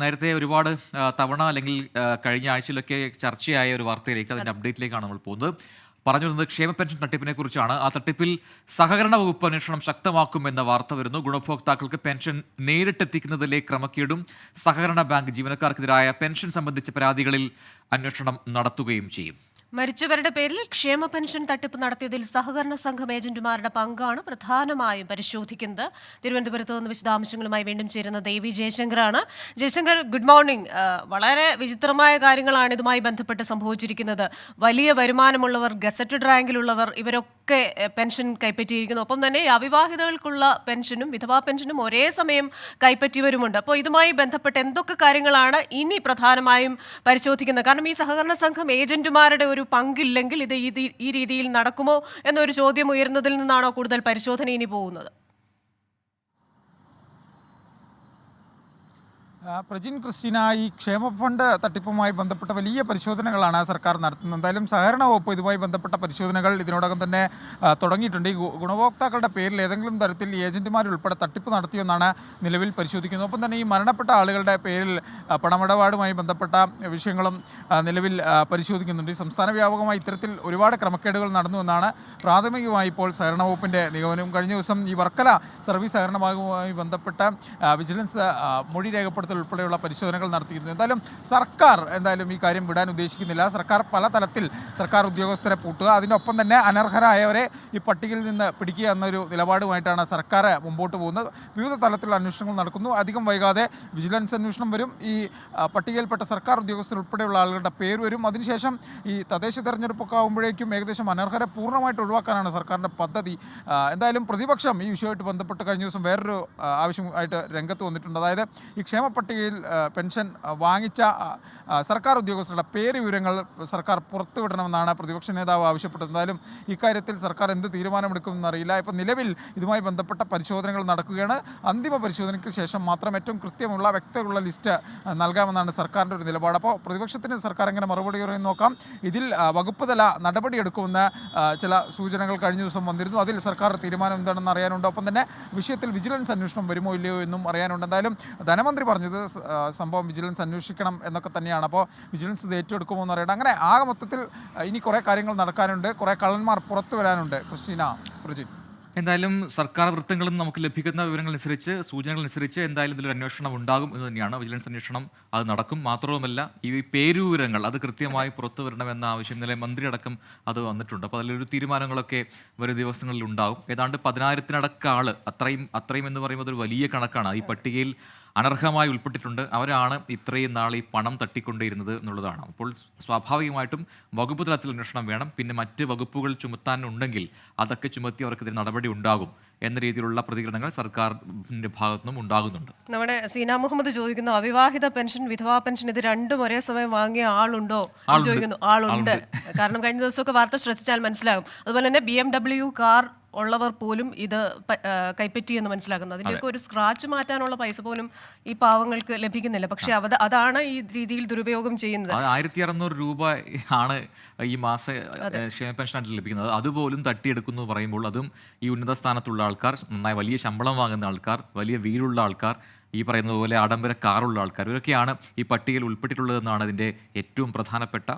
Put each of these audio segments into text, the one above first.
നേരത്തെ ഒരുപാട് തവണ അല്ലെങ്കിൽ കഴിഞ്ഞ ആഴ്ചയിലൊക്കെ ചർച്ചയായ ഒരു വാർത്തയിലേക്ക് അതിന്റെ അപ്ഡേറ്റിലേക്കാണ് നമ്മൾ പോകുന്നത്. പറഞ്ഞു വരുന്നത് ക്ഷേമ പെൻഷൻ തട്ടിപ്പിനെ കുറിച്ചാണ്. ആ തട്ടിപ്പിൽ സഹകരണ വകുപ്പ് അന്വേഷണം ശക്തമാക്കുമെന്ന വാർത്ത വരുന്നു. ഗുണഭോക്താക്കൾക്ക് പെൻഷൻ നേരിട്ടെത്തിക്കുന്നതിലെ ക്രമക്കേടും സഹകരണ ബാങ്ക് ജീവനക്കാർക്കെതിരായ പെൻഷൻ സംബന്ധിച്ച പരാതികളിൽ അന്വേഷണം നടത്തുകയും ചെയ്യും. മരിച്ചവരുടെ പേരിൽ ക്ഷേമ പെൻഷൻ തട്ടിപ്പ് നടത്തിയതിൽ സഹകരണ സംഘം ഏജന്റുമാരുടെ പങ്കാണ് പ്രധാനമായും പരിശോധിക്കുന്നത്. തിരുവനന്തപുരത്ത് നിന്ന് വിശദാംശങ്ങളുമായി വീണ്ടും ചേരുന്ന ദേവി ജയശങ്കറാണ്. Jayashankar, good morning. വളരെ വിചിത്രമായ കാര്യങ്ങളാണ് ഇതുമായി ബന്ധപ്പെട്ട് സംഭവിച്ചിരിക്കുന്നത്. വലിയ വരുമാനമുള്ളവർ, ഗസറ്റഡ് റാങ്കിലുള്ളവർ, ഇവരൊക്കെ പെൻഷൻ കൈപ്പറ്റിയിരിക്കുന്നു. ഒപ്പം തന്നെ അവിവാഹിതകൾക്കുള്ള പെൻഷനും വിധവാ പെൻഷനും ഒരേ സമയം കൈപ്പറ്റിയവരുമുണ്ട്. അപ്പോൾ ഇതുമായി ബന്ധപ്പെട്ട് എന്തൊക്കെ കാര്യങ്ങളാണ് ഇനി പ്രധാനമായും പരിശോധിക്കുന്നത്? കാരണം ഈ സഹകരണ സംഘം ഏജന്റുമാരുടെ ഒരു പങ്കില്ലെങ്കിൽ ഇത് ഈ രീതിയിൽ നടക്കുമോ എന്നൊരു ചോദ്യം ഉയർന്നതിൽ നിന്നാണോ കൂടുതൽ പരിശോധന ഇനി പോകുന്നത്? പ്രജിൻ ക്രിസ്റ്റീന, ഈ ക്ഷേമ ഫണ്ട് തട്ടിപ്പുമായി ബന്ധപ്പെട്ട വലിയ പരിശോധനകളാണ് സർക്കാർ നടത്തുന്നത്. എന്തായാലും സഹകരണ വകുപ്പ് ഇതുമായി ബന്ധപ്പെട്ട പരിശോധനകൾ ഇതിനോടകം തന്നെ തുടങ്ങിയിട്ടുണ്ട്. ഈ ഗുണഭോക്താക്കളുടെ പേരിൽ ഏതെങ്കിലും തരത്തിൽ ഏജന്റുമാരുൾപ്പെടെ തട്ടിപ്പ് നടത്തിയെന്നാണ് നിലവിൽ പരിശോധിക്കുന്നത്. ഒപ്പം തന്നെ ഈ മരണപ്പെട്ട ആളുകളുടെ പേരിൽ പണമിടപാടുമായി ബന്ധപ്പെട്ട വിഷയങ്ങളും നിലവിൽ പരിശോധിക്കുന്നുണ്ട്. സംസ്ഥാന വ്യാപകമായി ഇത്തരത്തിൽ ഒരുപാട് ക്രമക്കേടുകൾ നടന്നുവെന്നാണ് പ്രാഥമികമായി ഇപ്പോൾ സഹകരണ വകുപ്പിൻ്റെ നിഗമനം. കഴിഞ്ഞ ദിവസം ഈ വർക്കല സർവീസ് സഹകരണ ഭാഗവുമായി ബന്ധപ്പെട്ട വിജിലൻസ് മൊഴി രേഖപ്പെടുത്തൽ ഉൾപ്പെടെയുള്ള പരിശോധനകൾ നടത്തിയിരുന്നു. സർക്കാർ ഈ കാര്യം വിടാൻ ഉദ്ദേശിക്കുന്നില്ല. സർക്കാർ പല തലത്തിൽ സർക്കാർ ഉദ്യോഗസ്ഥരെ പൂട്ടുക, അതിനൊപ്പം തന്നെ അനർഹരായവരെ ഈ പട്ടികയിൽ നിന്ന് പിടിക്കുക എന്നൊരു നിലപാടുമായിട്ടാണ് സർക്കാർ മുമ്പോട്ട് പോകുന്നത്. വിവിധ തലത്തിലുള്ള അന്വേഷണങ്ങൾ നടക്കുന്നു. അധികം വൈകാതെ വിജിലൻസ് അന്വേഷണം വരും. ഈ പട്ടികയിൽപ്പെട്ട സർക്കാർ ഉദ്യോഗസ്ഥർ ഉൾപ്പെടെയുള്ള ആളുകളുടെ പേര് വരും. അതിനുശേഷം ഈ തദ്ദേശ തെരഞ്ഞെടുപ്പൊക്കെ ആകുമ്പോഴേക്കും ഏകദേശം അനർഹരെ പൂർണ്ണമായിട്ട് ഒഴിവാക്കാനാണ് സർക്കാരിൻ്റെ പദ്ധതി. പ്രതിപക്ഷം ഈ വിഷയമായിട്ട് ബന്ധപ്പെട്ട് കഴിഞ്ഞ ദിവസം വേറൊരു ആവശ്യമായിട്ട് രംഗത്ത് വന്നിട്ടുണ്ട്. അതായത് ഈ ക്ഷേമ പട്ടികയിൽ പെൻഷൻ വാങ്ങിച്ച സർക്കാർ ഉദ്യോഗസ്ഥരുടെ പേര് വിവരങ്ങൾ സർക്കാർ പുറത്തുവിടണമെന്നാണ് പ്രതിപക്ഷ നേതാവ് ആവശ്യപ്പെട്ടത്. എന്തായാലും ഇക്കാര്യത്തിൽ സർക്കാർ എന്ത് തീരുമാനമെടുക്കുമെന്നറിയില്ല. ഇപ്പോൾ നിലവിൽ ഇതുമായി ബന്ധപ്പെട്ട പരിശോധനകൾ നടക്കുകയാണ്. അന്തിമ പരിശോധനയ്ക്ക് ശേഷം മാത്രം ഏറ്റവും കൃത്യമുള്ള വ്യക്തതയുള്ള ലിസ്റ്റ് നൽകാമെന്നാണ് സർക്കാരിൻ്റെ ഒരു നിലപാട്. അപ്പോൾ പ്രതിപക്ഷത്തിന് സർക്കാർ എങ്ങനെ മറുപടി പറയുമെന്ന് നോക്കാം. ഇതിൽ വകുപ്പ് തല നടപടിയെടുക്കുമെന്ന് ചില സൂചനകൾ കഴിഞ്ഞ ദിവസം വന്നിരുന്നു. അതിൽ സർക്കാർ തീരുമാനം എന്താണെന്ന് അറിയാനുണ്ട്. ഒപ്പം തന്നെ വിഷയത്തിൽ വിജിലൻസ് അന്വേഷണം വരുമോ ഇല്ലയോ എന്നും അറിയാനുണ്ട്. എന്തായാലും ധനമന്ത്രി പറഞ്ഞത് സംഭവം വിജിലൻസ് അന്വേഷിക്കണം എന്നൊക്കെ തന്നെയാണ്. അപ്പോൾ വിജിലൻസ് ഇത് ഏറ്റെടുക്കുമോ എന്ന് അറിയണം. അങ്ങനെ ആകെ മൊത്തത്തിൽ ഇനി കുറേ കാര്യങ്ങൾ നടക്കാനുണ്ട്, കുറേ കള്ളന്മാർ പുറത്തു വരാനുണ്ട്. ക്രിസ്റ്റീന, പ്രജിൻ. എന്തായാലും സർക്കാർ വൃത്തങ്ങളിൽ നമുക്ക് ലഭിക്കുന്ന വിവരങ്ങളനുസരിച്ച്, സൂചനകളനുസരിച്ച് എന്തായാലും ഇതിലൊരു അന്വേഷണം ഉണ്ടാകും എന്ന് തന്നെയാണ്. വിജിലൻസ് അന്വേഷണം അത് നടക്കും. മാത്രവുമല്ല, ഈ പേരുവിവരങ്ങൾ അത് കൃത്യമായി പുറത്തു വരണമെന്ന ആവശ്യം ഇന്നലെ മന്ത്രി അടക്കം അത് വന്നിട്ടുണ്ട്. അപ്പോൾ അതിലൊരു തീരുമാനങ്ങളൊക്കെ വരും ദിവസങ്ങളിൽ ഉണ്ടാകും. ഏതാണ്ട് 10,000-നടക്കം ആള്, അത്രയും എന്ന് പറയുമ്പോൾ ഒരു വലിയ കണക്കാണ്. ഈ പട്ടികയിൽ അനർഹമായി ഉൾപ്പെട്ടിട്ടുണ്ട്. അവരാണ് ഇത്രയും നാൾ ഈ പണം തട്ടിക്കൊണ്ടിരുന്നത് എന്നുള്ളതാണ്. അപ്പോൾ സ്വാഭാവികമായിട്ടും വകുപ്പ് തലത്തിൽ അന്വേഷണം വേണം. പിന്നെ മറ്റ് വകുപ്പുകൾ ചുമത്താനുണ്ടെങ്കിൽ അതൊക്കെ ചുമത്തി അവർക്കെതിരെ നടപടി ഉണ്ടാകും എന്ന രീതിയിലുള്ള പ്രതികരണങ്ങൾ സർക്കാരിന്റെ ഭാഗത്തുനിന്നും ഉണ്ടാകുന്നുണ്ട്. നമ്മുടെ സീന മുഹമ്മദ് ചോദിക്കുന്നു, അവിവാഹിത പെൻഷൻ, വിധവാ പെൻഷൻ ഇത് രണ്ടും ഒരേ സമയം വാങ്ങിയ ആളുണ്ടോ ചോദിക്കുന്നു. ആളുണ്ട്. കാരണം കഴിഞ്ഞ ദിവസമൊക്കെ വാർത്ത ശ്രദ്ധിച്ചാൽ മനസ്സിലാകും. അതുപോലെ തന്നെ BMW കാർ ഉള്ളവർ പോലും ഇത് കൈപ്പറ്റി എന്ന് മനസ്സിലാക്കുന്നു. അതിൻ്റെയൊക്കെ ഒരു സ്ക്രാച്ച് മാറ്റാനുള്ള പൈസ പോലും ഈ പാവങ്ങൾക്ക് ലഭിക്കുന്നില്ല. പക്ഷെ അതാണ് ഈ രീതിയിൽ ദുരുപയോഗം ചെയ്യുന്നത്. 1,600 രൂപ ആണ് ഈ മാസ ക്ഷേമ പെൻഷനായിട്ട് ലഭിക്കുന്നത്. അതുപോലും തട്ടിയെടുക്കുന്നു പറയുമ്പോൾ, അതും ഈ ഉന്നത സ്ഥാനത്തുള്ള ആൾക്കാർ, നന്നായി വലിയ ശമ്പളം വാങ്ങുന്ന ആൾക്കാർ, വലിയ വീടുള്ള ആൾക്കാർ, ഈ പറയുന്നത് പോലെ ആഡംബര കാറുള്ള ആൾക്കാർ, ഇവരൊക്കെയാണ് ഈ പട്ടികയിൽ ഉൾപ്പെട്ടിട്ടുള്ളതെന്നാണ് ഇതിൻ്റെ ഏറ്റവും പ്രധാനപ്പെട്ട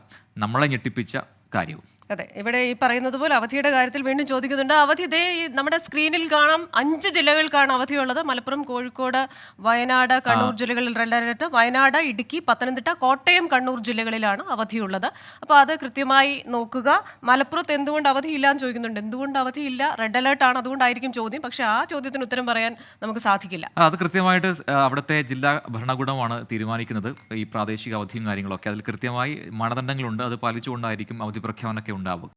നമ്മളെ ഞെട്ടിപ്പിച്ച കാര്യവും. അതെ, ഇവിടെ ഈ പറയുന്നത് പോലെ അവധിയുടെ കാര്യത്തിൽ വീണ്ടും ചോദിക്കുന്നുണ്ട്. അവധി ഇതേ നമ്മുടെ സ്ക്രീനിൽ കാണാം. 5 ജില്ലകൾക്കാണ് അവധിയുള്ളത്. മലപ്പുറം, കോഴിക്കോട്, വയനാട്, കണ്ണൂർ ജില്ലകളിൽ റെഡ് അലർട്ട്. വയനാട്, ഇടുക്കി, പത്തനംതിട്ട, കോട്ടയം, കണ്ണൂർ ജില്ലകളിലാണ് അവധിയുള്ളത്. അപ്പോൾ അത് കൃത്യമായി നോക്കുക. മലപ്പുറത്ത് എന്തുകൊണ്ട് അവധിയില്ല എന്ന് ചോദിക്കുന്നുണ്ട്. എന്തുകൊണ്ട് അവധിയില്ല? റെഡ് അലർട്ടാണ്, അതുകൊണ്ടായിരിക്കും ചോദ്യം. പക്ഷേ ആ ചോദ്യത്തിന് ഉത്തരം പറയാൻ നമുക്ക് സാധിക്കില്ല. അത് കൃത്യമായിട്ട് അവിടുത്തെ ജില്ലാ ഭരണകൂടമാണ് തീരുമാനിക്കുന്നത്. ഈ പ്രാദേശിക അവധിയും കാര്യങ്ങളൊക്കെ അതിൽ കൃത്യമായി മാനദണ്ഡങ്ങളുണ്ട്. അത് പാലിച്ചുകൊണ്ടായിരിക്കും അവധി പ്രഖ്യാപനമൊക്കെ ഉണ്ടാവുക.